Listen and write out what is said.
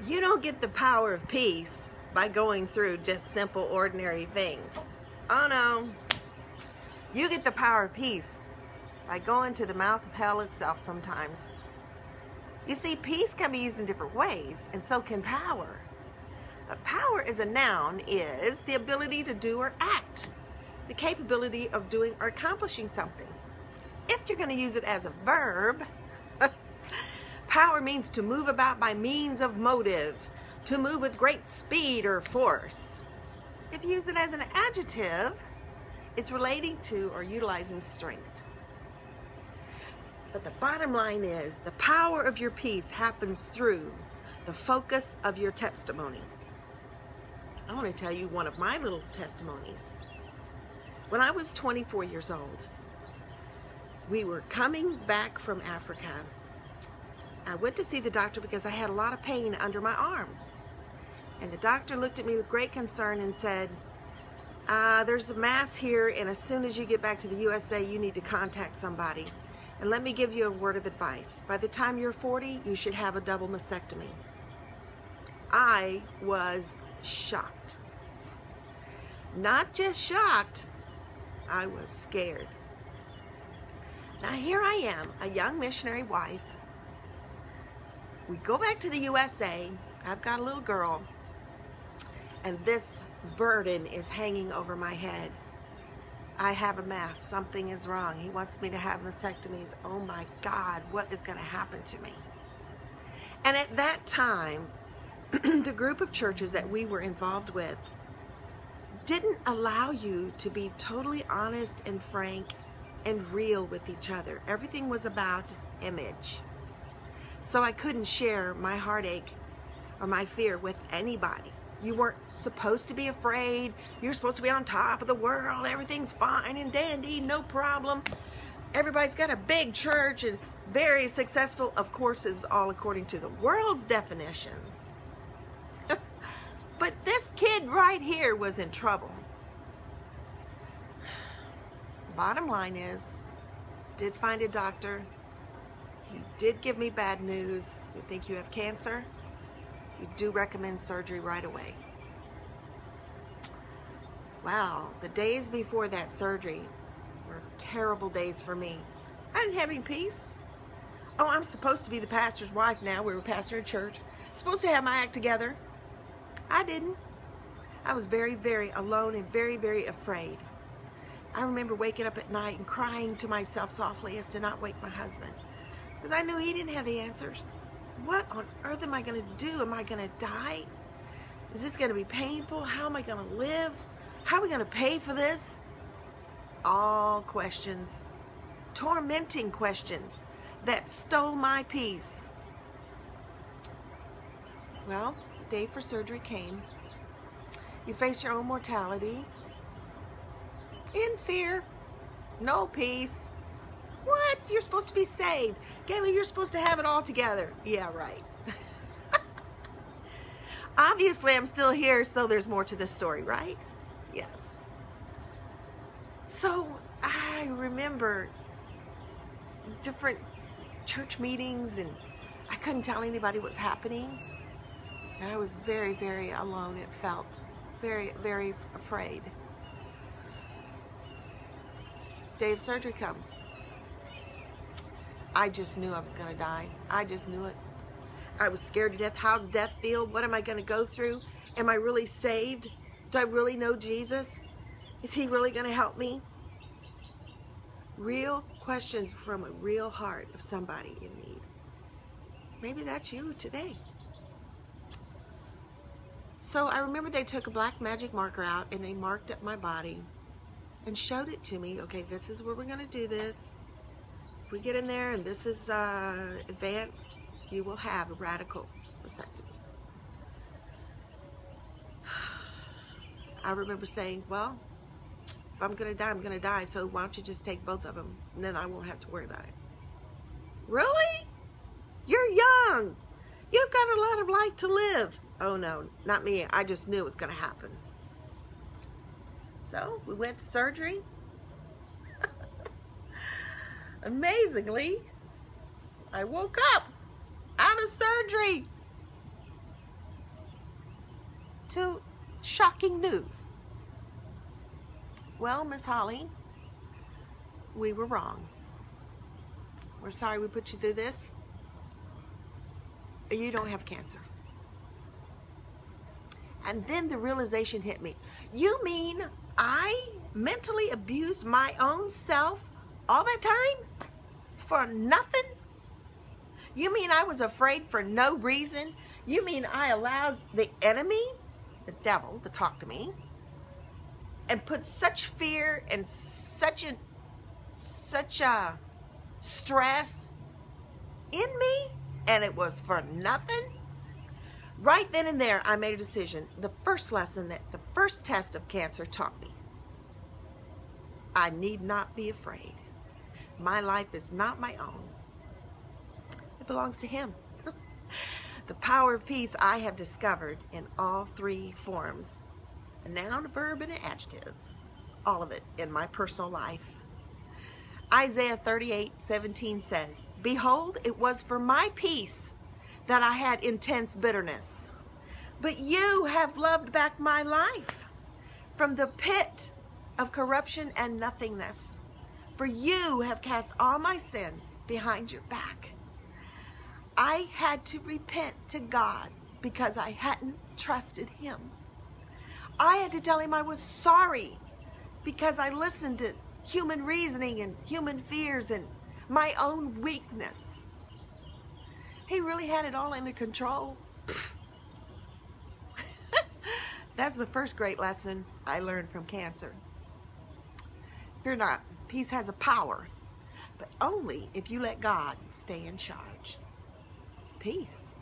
You don't get the power of peace by going through just simple, ordinary things. Oh no. You get the power of peace by going to the mouth of hell itself sometimes. You see, peace can be used in different ways, and so can power. But power as a noun is the ability to do or act, the capability of doing or accomplishing something. If you're going to use it as a verb, power means to move about by means of motive, to move with great speed or force. If you use it as an adjective, it's relating to or utilizing strength. But the bottom line is the power of your peace happens through the focus of your testimony. I want to tell you one of my little testimonies. When I was 24 years old, we were coming back from Africa. I went to see the doctor because I had a lot of pain under my arm. And the doctor looked at me with great concern and said, there's a mass here, and as soon as you get back to the USA, you need to contact somebody. And let me give you a word of advice. By the time you're 40, you should have a double mastectomy. I was shocked. Not just shocked, I was scared. Now here I am, a young missionary wife. We go back to the USA. I've got a little girl, and this burden is hanging over my head. I have a mass. Something is wrong. He wants me to have mastectomies. Oh my God, what is going to happen to me? And at that time, the group of churches that we were involved with didn't allow you to be totally honest and frank and real with each other. Everything was about image. So I couldn't share my heartache or my fear with anybody. You weren't supposed to be afraid. You're supposed to be on top of the world. Everything's fine and dandy, no problem. Everybody's got a big church and very successful. Of course, it was all according to the world's definitions. But this kid right here was in trouble. Bottom line is, did find a doctor. He did give me bad news. We think you have cancer. We do recommend surgery right away. Wow, the days before that surgery were terrible days for me. I didn't have any peace. Oh, I'm supposed to be the pastor's wife now. We were pastor at church. Supposed to have my act together. I didn't. I was very, very alone and very, very afraid. I remember waking up at night and crying to myself softly as to not wake my husband, because I knew he didn't have the answers. What on earth am I going to do? Am I going to die? Is this going to be painful? How am I going to live? How are we going to pay for this? All questions, tormenting questions that stole my peace. Well, the day for surgery came. You face your own mortality. In fear. No peace. What? You're supposed to be saved. Gayla, you're supposed to have it all together. Yeah, right. Obviously, I'm still here, so there's more to the story, right? Yes. So, I remember different church meetings, and I couldn't tell anybody what's happening. And I was very, very alone, it felt. Very, very afraid. Day of surgery comes. I just knew I was going to die. I just knew it. I was scared to death. How's death feel? What am I going to go through? Am I really saved? Do I really know Jesus? Is he really going to help me? Real questions from a real heart of somebody in need. Maybe that's you today. So I remember they took a black magic marker out and they marked up my body and showed it to me. Okay, this is where we're going to do this. If we get in there and this is advanced, you will have a radical mastectomy. I remember saying, well, if I'm going to die, I'm going to die, so why don't you just take both of them, and then I won't have to worry about it. Really? You're young. You've got a lot of life to live. Oh no, not me. I just knew it was going to happen. So we went to surgery. Amazingly, I woke up out of surgery. to shocking news. Well, Miss Holly, we were wrong. We're sorry we put you through this. You don't have cancer. And then the realization hit me. You mean I mentally abused my own self all that time for nothing? You mean I was afraid for no reason? You mean I allowed the enemy, the devil, to talk to me and put such fear and such a stress in me, and it was for nothing? Right then and there, I made a decision. The first lesson that the first test of cancer taught me: I need not be afraid. My life is not my own. It belongs to Him. The power of peace I have discovered in all three forms: a noun, a verb, and an adjective. All of it in my personal life. Isaiah 38:17 says, "Behold, it was for my peace that I had intense bitterness. But you have loved back my life from the pit of corruption and nothingness. For you have cast all my sins behind your back." I had to repent to God because I hadn't trusted Him. I had to tell Him I was sorry because I listened to human reasoning and human fears and my own weakness. He really had it all under control. That's the first great lesson I learned from cancer. Fear not, peace has a power, but only if you let God stay in charge. Peace.